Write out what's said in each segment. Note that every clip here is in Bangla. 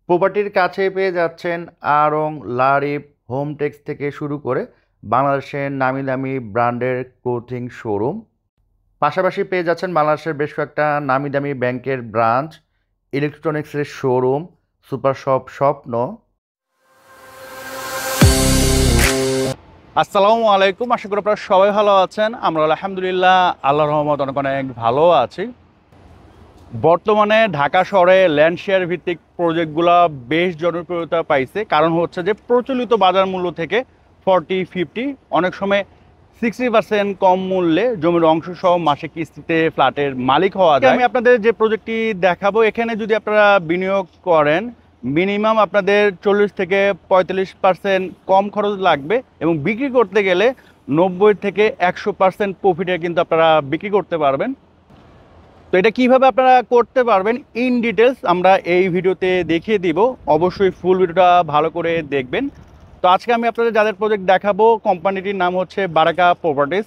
প্রপার্টির কাছেই পেয়ে যাচ্ছেন আড়ং, লারিব, হোমটেক্স থেকে শুরু করে বাংলাদেশের নামি দামি ব্র্যান্ডের ক্লোথিং শোরুম। পাশাপাশি পেয়ে যাচ্ছেন বাংলাদেশের বেশ কয়েকটা নামি দামি ব্যাংকের ব্রাঞ্চ, ইলেকট্রনিক্সের শোরুম, সুপার শপ স্বপ্ন। আসসালামু আলাইকুম, আশা করি আপনারা সবাই ভালো আছেন। আমরা আলহামদুলিল্লাহ আল্লাহর রহমত অনেক অনেক ভালো আছি। বর্তমানে ঢাকা শহরে ল্যান্ড শেয়ার ভিত্তিক প্রজেক্টগুলো বেশ জনপ্রিয়তা পাইছে। কারণ হচ্ছে যে প্রচলিত বাজার মূল্য থেকে 40-50 অনেক সময় 60% কম মূল্যে জমির অংশ সহ মাসে কিস্তিতে ফ্ল্যাটের মালিক হওয়া যায়। আমি আপনাদের যে প্রজেক্টটি দেখাবো, এখানে যদি আপনারা বিনিয়োগ করেন মিনিমাম আপনাদের 40 থেকে 45% কম খরচ লাগবে এবং বিক্রি করতে গেলে 90 থেকে 100% প্রফিটে কিন্তু আপনারা বিক্রি করতে পারবেন। তো এটা কিভাবে আপনারা করতে পারবেন ইন ডিটেলস আমরা এই ভিডিওতে দেখিয়ে দিব। অবশ্যই ফুল ভিডিওটা ভালো করে দেখবেন। তো আজকে আমি আপনাদের যাদের প্রজেক্ট দেখাবো, কোম্পানিটির নাম হচ্ছে বারাকা প্রপার্টিস।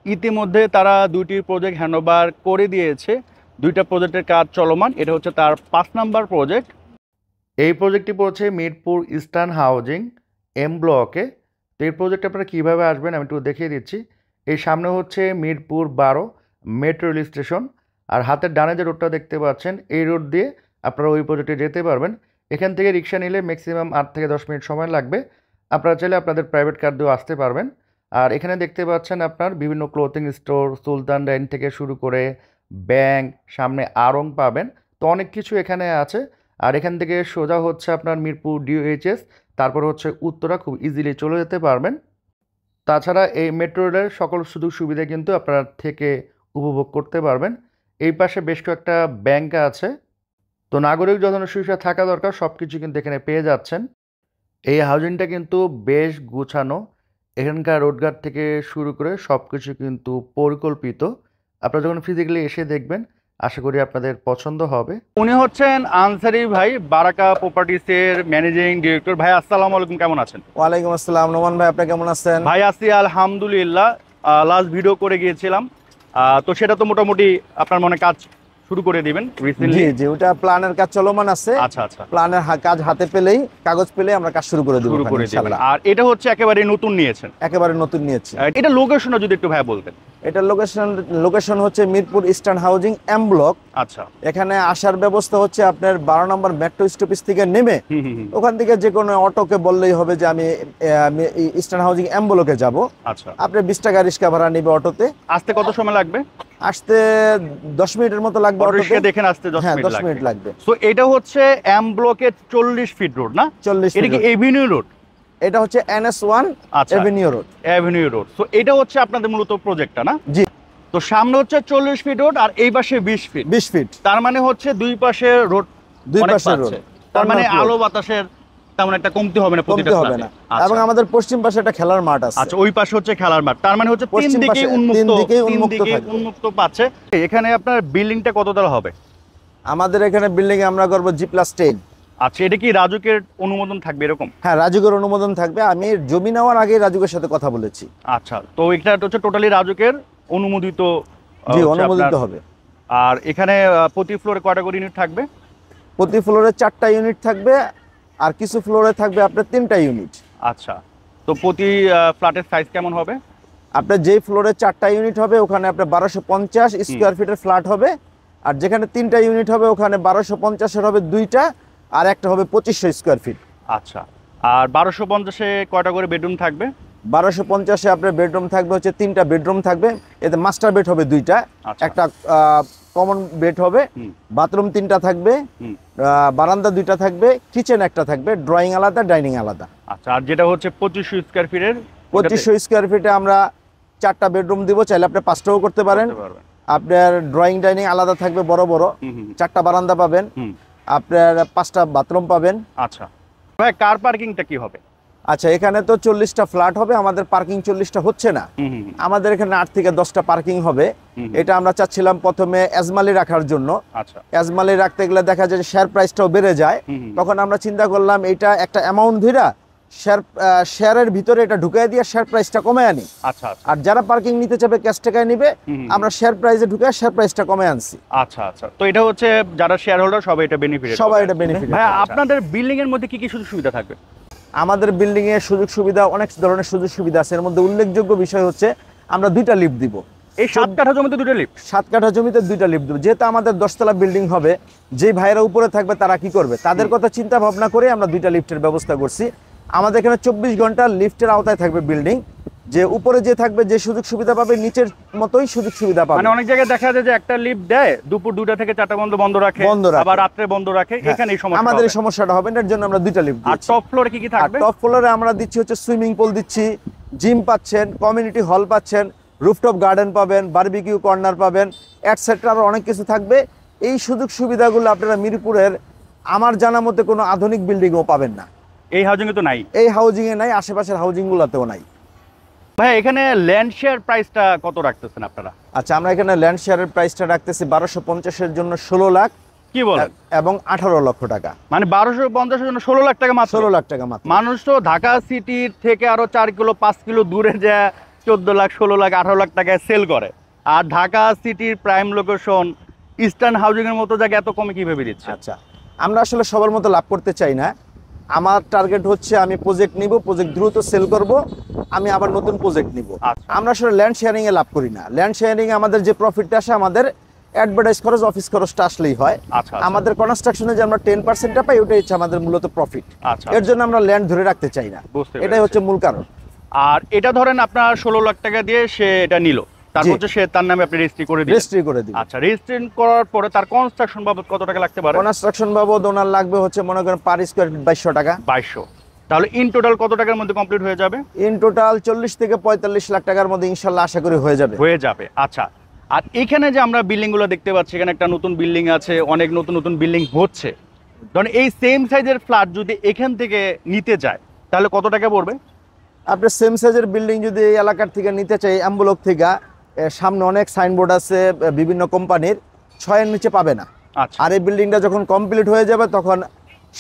ইতিমধ্যে তারা 2টি প্রজেক্ট হ্যান্ডওভার করে দিয়েছে। 2টা প্রজেক্টের কাজ চলমান। এটা হচ্ছে তার 5 নাম্বার প্রজেক্ট। এই প্রজেক্টটি পড়ছে মিরপুর ইস্টার্ন হাউজিং এম ব্লকে। তো এই প্রজেক্টে আপনারা কীভাবে আসবেন আমি একটু দেখিয়ে দিচ্ছি। এই সামনে হচ্ছে মিরপুর 12 মেট্রো রেল স্টেশন, আর হাতের ডানে যে রোডটা দেখতে পাচ্ছেন এই রোড দিয়ে আপনারা ওই প্রজেক্টে যেতে পারবেন। এখান থেকে রিক্সা নিলে ম্যাক্সিমাম 8 থেকে 10 মিনিট সময় লাগবে। আপনারা চাইলে আপনাদের প্রাইভেট কার দিয়েও আসতে পারবেন। আর এখানে দেখতে পাচ্ছেন আপনার বিভিন্ন ক্লোথিং স্টোর, সুলতান ডাইন থেকে শুরু করে ব্যাংক, সামনে আড়ং পাবেন। তো অনেক কিছু এখানে আছে। আর এখান থেকে সোজা হচ্ছে আপনার মিরপুর ডিওএইচএস, তারপর হচ্ছে উত্তরা, খুব ইজিলি চলে যেতে পারবেন। তাছাড়া এই মেট্রো রেলের সকল সুযোগ সুবিধা কিন্তু আপনারা থেকে উপভোগ করতে পারবেন। এই পাশে বেশ কয়েকটা ব্যাংক আছে। তো নাগরিক যত সুবিধা থাকা দরকার সব কিছু কিন্তু এখানে পেয়ে যাচ্ছেন। এই হাউজিংটা কিন্তু বেশ গুছানো। এখানকার রোডঘাট থেকে শুরু করে সব কিছু কিন্তু পরিকল্পিত। আপনারা যখন ফিজিক্যালি এসে দেখবেন আশা করি আপনাদের পছন্দ হবে। উনি হচ্ছেন আনসারি ভাই, বারাকা প্রপার্টিসের ম্যানেজিং ডিরেক্টর। ভাই আসসালামু আলাইকুম, কেমন আছেন? ওয়ালাইকুম আসসালাম। নোমান ভাই, আপনি কেমন আছেন? ভাই আছি আলহামদুলিল্লাহ। লাস্ট ভিডিও করে গিয়েছিলাম, তো সেটা তো মোটামুটি আপনার মনে কাজ শুরু করে দিবেন রিসেন্টলি? জি, ওটা প্ল্যানের কাজ চলমান আছে। আচ্ছা আচ্ছা, প্ল্যানের কাজ হাতে পেলেই, কাগজ পেলেই আমরা কাজ শুরু করে দেব ইনশাআল্লাহ। আর এটা হচ্ছে একেবারে নতুন নিয়েছেন? একেবারে নতুন নিয়েছি। এটা লোকেশনটা যদি একটু ভাই বলতেন। এটা লোকেশন হচ্ছে Mirpur eastern housing M block. আচ্ছা, এখানে আসার ব্যবস্থা হচ্ছে আপনার 12 নম্বর মেট্রো স্টপেজ থেকে নেমে ওখান থেকে যে কোনো অটোকে বললেই হবে যে আমি ইস্টার্ন হাউজিং এম ব্লকে যাব। আচ্ছা, আপনি 20 টাকা রিক্সা ভাড়া নেবে অটোতে। আসতে কত সময় লাগবে? আসতে 10 মিনিটের মতো লাগবে। অটোতে দেখেন আসতে 10 মিনিট লাগবে। সো এটা হচ্ছে এম ব্লকের 40 ফিট রোড না? 40 এটা কি এভিনিউ রোড? এটা হচ্ছে NS1 এভিনিউ রোড। সো এটা হচ্ছে আপনাদের মূলত প্রজেক্টটা না? জি। তো সামনে হচ্ছে 40 ফিট রোড আর এই পাশে 20 ফিট। তার মানে হচ্ছে দুই পাশে রোড, তার মানে আলো বাতাসের তেমন একটা কমতি হবে না প্রতিটা ফ্ল্যাটে। এবং আমাদের পশ্চিম পাশে একটা খেলার মাঠ আছে। আচ্ছা, ওই পাশে হচ্ছে খেলার মাঠ। তার মানে হচ্ছে তিন দিকেই উন্মুক্ত পাচ্ছে। এখানে আপনার বিল্ডিংটা কততলা হবে? আমাদের এখানে বিল্ডিং আমরা করব G+10। আচ্ছা, এটা কি রাজুকের অনুমোদন থাকবে এরকম? হ্যাঁ, রাজুকের অনুমোদন থাকবে। আমি জমি নেওয়ার আগে রাজুকের সাথে কথা বলেছি। আচ্ছা, তো এটা হচ্ছে টোটালি রাজুকের অনুমোদিত? জি, অনুমোদিত হবে। আর এখানে প্রতি ফ্লোরে কয়টা করে ইউনিট থাকবে? প্রতি ফ্লোরে 4টা ইউনিট থাকবে, আর কিছু ফ্লোরে থাকবে আপনার 3টা ইউনিট। আচ্ছা, তো প্রতি ফ্ল্যাটের সাইজ কেমন হবে? আপনার যেই ফ্লোরে 4টা ইউনিট হবে ওখানে আপনার 1250 স্কোয়ার ফিটের ফ্ল্যাট হবে। আর যেখানে 3টা ইউনিট হবে ওখানে 1250-এর হবে 2টা, আর একটা হবে 2500 স্কোয়ার ফিট। আচ্ছা, আর 1250-এ কয়টা করে বেডরুম থাকবে? 1250-এ আপনার বেডরুম থাকবে হচ্ছে 3টা বেডরুম থাকবে। এতে মাস্টার বেড হবে 2টা, একটা কমন বেড হবে, বাথরুম 3টা থাকবে, বারান্দা 2টা থাকবে, কিচেন একটা থাকবে, ড্রয়িং আলাদা, ডাইনিং আলাদা। আচ্ছা, আর যেটা হচ্ছে 2500 স্কোয়ার ফিটের, 2500 স্কোয়ার ফিটে আমরা 4টা বেডরুম দিব, চাইলে আপনি 5টাও করতে পারেন। আপনার ড্রয়িং ডাইনিং আলাদা থাকবে, বড় বড় 4টা বারান্দা পাবেন, আপনার 5টা বাথরুম পাবেন। আচ্ছা ভাই, কার পার্কিংটা কি হবে? আচ্ছা, এখানে তো 40টা ফ্ল্যাট হবে, আমাদের পার্কিং 40টা হচ্ছে না। আমাদের এখানে 8 থেকে 10টা পার্কিং হবে। এটা আমরা চাচ্ছিলাম প্রথমে এজমালি রাখার জন্য। আচ্ছা, এজমালি রাখতে গেলে দেখা যায় শেয়ার প্রাইসটাও বেড়ে যায়। তখন আমরা চিন্তা করলাম এটা একটা অ্যামাউন্ট ধরা শেয়ারের ভিতরে এটা ঢুকাই দিয়ে শেয়ার প্রাইসটা কমে আনি। আচ্ছা আচ্ছা আর যারা পার্কিং নিতে চাবে ক্যাশ টাকায় নিবে, আমরা শেয়ার প্রাইসে ঢুকাই শেয়ার প্রাইসটা কমে আনছি। আচ্ছা আচ্ছা, তো এটা হচ্ছে যারা শেয়ার হোল্ডার সবাই এটা বেনিফিট, সবাই এটা বেনিফিট। ভাই আপনাদের বিল্ডিং এর মধ্যে কি কি সুযোগ সুবিধা থাকবে? আমাদের বিল্ডিং এর সুযোগ সুবিধা অনেক ধরনের সুযোগ সুবিধা আছে। এর মধ্যে উল্লেখযোগ্য বিষয় হচ্ছে আমরা 2টা লিফট দিব। এই 7 কাঠা জমিতে 2টা লিফট? 7 কাঠা জমিতে 2টা লিফট দিব। যেহেতু আমাদের 10তলা বিল্ডিং হবে, যে ভাইয়েরা উপরে থাকবে তারা কি করবে, তাদের কথা চিন্তা ভাবনা করে আমরা 2টা লিফটের ব্যবস্থা করছি। আমাদের এখানে 24 ঘন্টা লিফটের আওতায় থাকবে বিল্ডিং। যে উপরে যে থাকবে যে সুযোগ সুবিধা পাবে, নিচের মতোই সুযোগ সুবিধা পাবে। মানে অনেক জায়গায় দেখা যায় যে একটা লিফট দেয় দুপুর 2টা থেকে 4টা পর্যন্ত বন্ধ রাখে, আবার রাত্রে বন্ধ রাখে। এখানে এই সমস্যা আমাদের এই সমস্যাটা হবে না, এর জন্য আমরা 2টা লিফট আর দিচ্ছি। টপ ফ্লোরে কি কি থাকবে? টপ ফ্লোরে আমরা দিচ্ছি হচ্ছে সুইমিং পুল দিচ্ছি, জিম পাচ্ছেন, কমিউনিটি হল পাচ্ছেন, রুফটপ গার্ডেন পাবেন, বারবিকিউ কর্নার পাবেন, এটসেট্রা আরো অনেক কিছু থাকবে। এই সুযোগ সুবিধাগুলো আপনারা মিরপুরের আমার জানা মতে কোনো আধুনিক বিল্ডিংও পাবেন না। এই হাউজিং এ তো নাই? এই হাউজিং এ নাই, আশেপাশের হাউজিং গুলোতেও নাই। ভাই এখানে ল্যান্ড শেয়ার প্রাইসটা কত রাখতেছেন আপনারা? আচ্ছা, আমরা এখানে ল্যান্ড শেয়ারের প্রাইসটা রাখতেছি 1250 এর জন্য 16 লাখ কি বলেন, এবং 18 লক্ষ টাকা। মানে 1250 এর জন্য 16 লাখ টাকা মাত্র? 16 লাখ টাকা মাত্র। মানুষ তো ঢাকা সিটির থেকে আরো 4 কিলো 5 কিলো দূরে যায় 14 লাখ 16 লাখ 18 লাখ টাকায় সেল করে, আর ঢাকা সিটির প্রাইম লোকেশন ইস্টার্ন হাউজিং এর মতো জায়গা এত কমে কিভাবে দিচ্ছে? আচ্ছা, আমরা আসলে সবার মতো লাভ করতে চাই না। আমার টার্গেট হচ্ছে আমি প্রজেক্ট নিব, প্রজেক্ট দ্রুত সেল করব, আমি আবার নতুন প্রজেক্ট নিব। আচ্ছা। আমরা আসলে ল্যান্ড শেয়ারিং এ লাভ করি না। ল্যান্ড শেয়ারিং এ আমাদের যে প্রফিটটা আসে, আমাদের অ্যাডভার্টাইজ খরচ, অফিস খরচটা আসলেই হয়। আচ্ছা, আমাদের কনস্ট্রাকশনে যে আমরা 10%টা পাই, ওটাই হচ্ছে আমাদের মূলত প্রফিট। আচ্ছা, এর জন্য আমরা ল্যান্ড ধরে রাখতে চাই না, এটাই হচ্ছে মূল কারণ। আর এটা ধরেন আপনার 16 লাখ টাকা দিয়ে সে এটা নিল, তারপর হচ্ছে সে তার নামে আপনি রেজিস্ট্রি করে দিবেন। রেজিস্ট্রি করে দিবেন। আচ্ছা, রেজিস্ট্রি করার পরে তার কনস্ট্রাকশন বাবদ কত টাকা লাগতে পারে? কনস্ট্রাকশন বাবদ ওনার লাগবে হচ্ছে মনে করেন পার স্কয়ার ফিট 2200 টাকা। 2200। তাহলে ইন টোটাল কত টাকার মধ্যে কমপ্লিট হয়ে যাবে? ইন টোটাল 40 থেকে 45 লাখ টাকার মধ্যে ইনশাআল্লাহ আশা করি হয়ে যাবে। আচ্ছা, আর এখানে যে আমরা বিল্ডিং গুলো দেখতে পাচ্ছি, এখানে একটা নতুন বিল্ডিং আছে, অনেক নতুন নতুন বিল্ডিং হচ্ছে। ধরেন এই সেম সাইজের ফ্ল্যাট যদি এখান থেকে নিতে যায় তাহলে কত টাকা পড়বে? আপনি সেম সাইজের বিল্ডিং যদি এই এলাকার থেকে নিতে চাই, অ্যাম্বুলক থেকে, সামনে অনেক সাইনবোর্ড আছে বিভিন্ন কোম্পানির, 6 এর নিচে পাবে না। আচ্ছা, আর এই বিল্ডিংটা যখন কমপ্লিট হয়ে যাবে তখন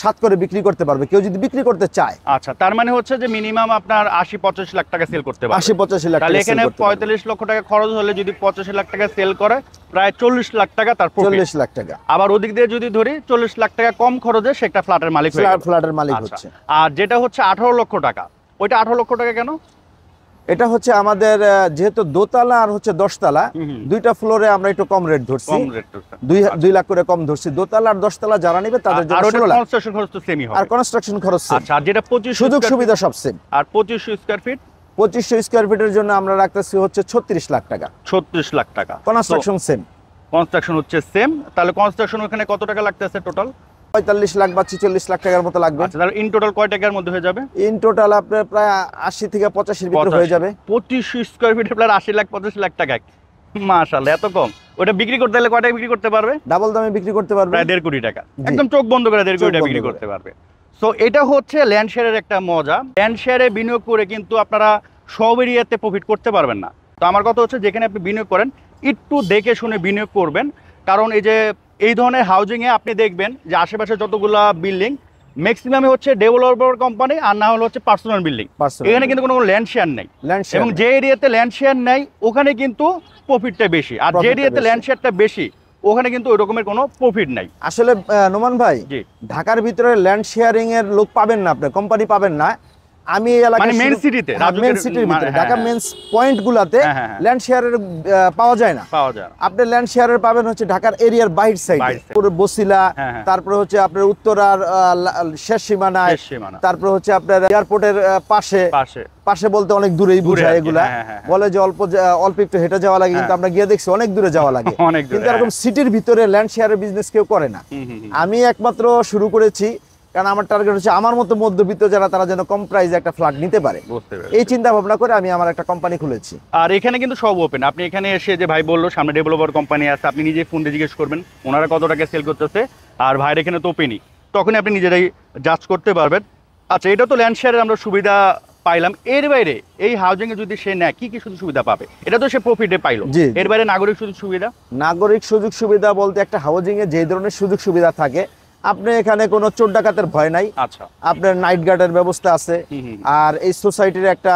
7 করে বিক্রি করতে পারবে কেউ যদি বিক্রি করতে চায়। আচ্ছা, তার মানে হচ্ছে যে মিনিমাম আপনার 80-85 লাখ টাকা সেল করতে পারবে। 80-85 লাখ। তাহলে এখানে 45 লক্ষ টাকা খরচ হলে যদি 85 লাখ টাকা সেল করে, প্রায় 40 লাখ টাকা তার প্রফিট। 40 লাখ টাকা। আবার ওদিক দিয়ে যদি ধরি 40 লাখ টাকা কম খরচে সে একটা ফ্ল্যাটের মালিক হয়ে গেল। ফ্ল্যাটের মালিক আচ্ছা, হচ্ছে। আর যেটা হচ্ছে 18 লক্ষ টাকা, ওইটা 18 লক্ষ টাকা কেন? এটা হচ্ছে আমাদের যেহেতু দোতলা আর হচ্ছে 10 তলা, দুইটা ফ্লোরে আমরা একটু কম রেট ধরছি, কম রেট 2 লাখ করে কম ধরছি। দোতলা আর 10 তলা যারা নেবে তাদের জন্য 16 লাখ। কনস্ট্রাকশন খরচ তো সেমই হবে। আর কনস্ট্রাকশন খরচ সেম। আচ্ছা, আর যেটা 25 সুযোগ সুবিধা সব সেম। আর 2500 স্কয়ার ফিট? 2500 স্কয়ার ফিটের জন্য আমরা রাখতেছি হচ্ছে 36 লাখ টাকা। 36 লাখ টাকা। Construction same. কনস্ট্রাকশন হচ্ছে সেম। তাহলে কনস্ট্রাকশন ওখানে কত টাকা লাগতেছে টোটাল? 45 লাখ বা 46 লাখ টাকার মতো লাগবে। আচ্ছা, তাহলে ইন টোটাল কয় টাকার মধ্যে হয়ে যাবে? ইন টোটাল আপনার প্রায় 80 থেকে 85 এর ভিতরে হয়ে যাবে। 2500 স্কয়ার ফিট প্রায় 80 লাখ 85 লাখ টাকা। মাশাআল্লাহ, এত কম। ওটা বিক্রি করতে হলে কয় টাকা বিক্রি করতে পারবে? ডাবল দামে বিক্রি করতে পারবে, প্রায় 1.5 কোটি টাকা। একদম চোখ বন্ধ করে 1.5 কোটি টাকা বিক্রি করতে পারবে। সো এটা হচ্ছে ল্যান্ড শেয়ারের একটা মজা। ল্যান্ড শেয়ারে বিনিয়োগ করে কিন্তু আপনারা সব এরিয়াতে প্রফিট করতে পারবেন না। তো আমার কথা হচ্ছে যেখানে আপনি বিনিয়োগ করেন একটু দেখে শুনে বিনিয়োগ করবেন, কারণ এই ধরনের হাউজিংয়ে আপনি দেখবেন যে আশেপাশে যতগুলা বিল্ডিং ম্যাক্সিমামই হচ্ছে ডেভেলপার কোম্পানি, আর না হলে হচ্ছে পার্সোনাল বিল্ডিং। এখানে কিন্তু কোনো ল্যান্ড শেয়ার নেই, এবং যে এরিয়াতে ল্যান্ড শেয়ার নেই ওখানে কিন্তু প্রফিটটা বেশি, আর যে এরিয়াতে ল্যান্ড শেয়ারটা বেশি ওখানে কিন্তু ওই রকমের কোনো প্রফিট নাই। আসলে নোমান ভাই, ঢাকার ভিতরে ল্যান্ড শেয়ারিং এর লোক পাবেন না, আপনি কোম্পানি পাবেন না। আমি এই এলাকায় মেইন সিটিতে, মেইন সিটির ভিতরে ঢাকা মেইন পয়েন্ট গুলাতে ল্যান্ড শেয়ারের পাওয়া যায় না। আপনি ল্যান্ড শেয়ারের পাবেন হচ্ছে ঢাকার এরিয়ার বাইরে সাইডে, পুরো বসিলা, তারপরে হচ্ছে আপনার উত্তরার শেষ সীমানায়, তারপরে হচ্ছে আপনার এয়ারপোর্টের পাশে বলতে অনেক দূরেই বুঝায় এগুলা। বলে যে অল্প একটু হেঁটে যাওয়া লাগে, কিন্তু আমরা গিয়ে দেখছি অনেক দূরে যাওয়া লাগে। কিন্তু এরকম সিটির ভিতরে ল্যান্ড শেয়ারের বিজনেস কেউ করে না। আমি একমাত্র শুরু করেছি, কারণ আমার টার্গেট হচ্ছে আমার মতো মধ্যবিত্ত যারা, তারা যেন কম প্রাইসে একটা ফ্ল্যাট নিতে পারে। এই চিন্তা ভাবনা করে আমি আমার একটা কোম্পানি খুলেছি। আর এখানে কিন্তু সব ওপেন। আপনি এখানে এসে, যে ভাই বললো সামনে ডেভেলপার কোম্পানি আছে, আপনি নিজে ফোন দিয়ে জিজ্ঞেস করবেন ওনারা কত টাকা সেল করতেছে, আর ভাইয়ের এখানে তো ওপেনই, তখনই আপনি নিজেরাই জাজ করতে পারবেন। আচ্ছা, এটা তো ল্যান্ড শেয়ারের আমরা সুবিধা পাইলাম। এর বাইরে এই হাউজিং এ যদি সে নেয় কি কি সুযোগ সুবিধা পাবে? এটা তো সে প্রফিটে পাইলো। এর বাইরে নাগরিক সুযোগ সুবিধা? নাগরিক সুযোগ সুবিধা বলতে একটা হাউজিং এ যে ধরনের সুযোগ সুবিধা থাকে আপনি এখানে কোনো চোর ডাকাতের ভয় নাই। আচ্ছা, আপনার নাইট গার্ডের ব্যবস্থা আছে। আর এই সোসাইটির একটা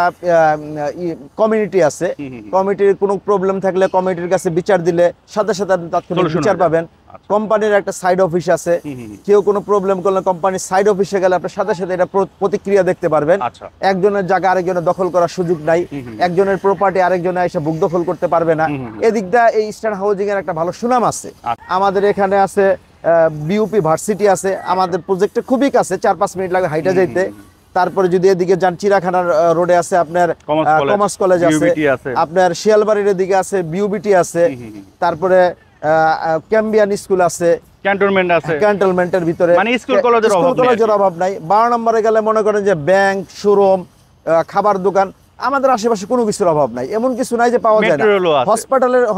কমিউনিটি আছে। কমিটির কোনো প্রবলেম থাকলে কমিটির কাছে বিচার দিলে সাথে সাথে আপনি তাৎক্ষণিক বিচার পাবেন। কোম্পানির একটা সাইড অফিস আছে, কেউ কোনো প্রবলেম করলে কোম্পানির সাইড অফিসে গেলে আপনি সাথে সাথে এটা প্রতিক্রিয়া দেখতে পারবেন। একজনের জায়গা আরেকজনের দখল করার সুযোগ নাই, একজনের প্রপার্টি আরেকজনে এসে বুক দখল করতে পারবে না। এদিক দিয়ে এই ইস্টার্ন হাউজিং এর একটা ভালো সুনাম আছে। আমাদের এখানে আছে বিউপি ভার্সিটি আছে, আমাদের প্রজেক্টে খুবই কাছে, 4-5 মিনিট লাগে হাইটা যাইতে। তারপরে যদি এদিকে যান চিড়াখানার রোডে আছে আপনার কমার্স কলেজ আছে, আপনার শিয়ালবাড়ির এদিকে আছে বিউবিটি আছে, তারপরে ক্যাম্বিয়ান স্কুল আছে, ক্যান্টনমেন্ট আছে, ক্যান্টনমেন্টের ভিতরে মানে স্কুল কলেজের অভাব নাই। 12 নম্বরে গেলে মনে করেন যে ব্যাংক, শোরুম, খাবার দোকান, আমাদের আশেপাশে কোনো কিছুর অভাব নাই, এমন কিছু নাই যে পাওয়া যায় না।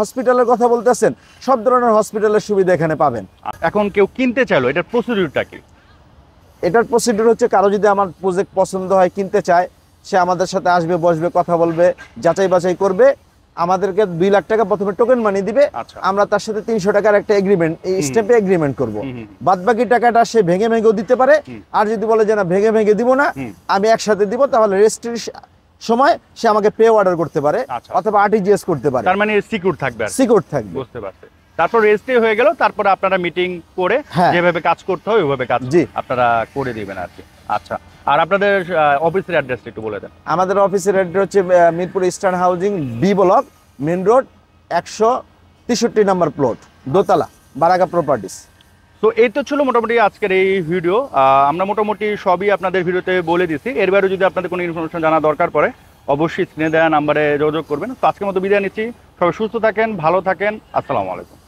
হসপিটালের কথা বলতেছেন, সব ধরনের হসপিটালের সুবিধা এখানে পাবেন। এখন কেউ কিনতে চাইলো, এটার প্রসিডিউরটা কি? এটার প্রসিডিউর হচ্ছে, কারো যদি আমার প্রজেক্ট পছন্দ হয়, কিনতে চায়, সে আমাদের সাথে আসবে, বসবে, কথা বলবে, যাচাই বাছাই করবে। আমাদেরকে 2 লাখ টাকা প্রথমে টোকেন মানি দিবে, আমরা তার সাথে 300 টাকার একটা এগ্রিমেন্ট, এই স্টেপে এগ্রিমেন্ট করব। বাদ বাকি টাকাটা সে ভেঙে ভেঙেও দিতে পারে, আর যদি বলে যে না ভেঙে ভেঙে দিব না, আমি একসাথে দিব, তাহলে রেজিস্ট্রির সময় সে আমাকে পে অর্ডার করতে পারে অথবা আরটিজিএস করতে পারে। তার মানে সিকিউর থাকবে, সিকিউর থাকবে। বুঝতে পারছি। তারপর রেজিস্ট্রি হয়ে গেল, তারপরে আপনারা মিটিং করে যেভাবে কাজ করতে হয় ওইভাবে কাজ আপনারা করে দিবেন আর কি। আচ্ছা, আর আপনাদের অফিসের অ্যাড্রেসটা একটু বলে দেন। আমাদের অফিসের অ্যাড্রেস হচ্ছে Mirpur eastern housing B block, main road, 163 number plot, দোতলা, বারাকা প্রপার্টিস। তো এই তো ছিল মোটামুটি আজকের এই ভিডিও। আমরা মোটামুটি সবই আপনাদের ভিডিওতে বলে দিছি। এর বাইরে যদি আপনাদের কোনো ইনফরমেশন জানা দরকার পড়ে, অবশ্যই স্ক্রিনে দেওয়া নাম্বারে যোগাযোগ করবেন। তো আজকের মতো বিদায় নিচ্ছি। সবাই সুস্থ থাকেন, ভালো থাকেন। আসসালামু আলাইকুম।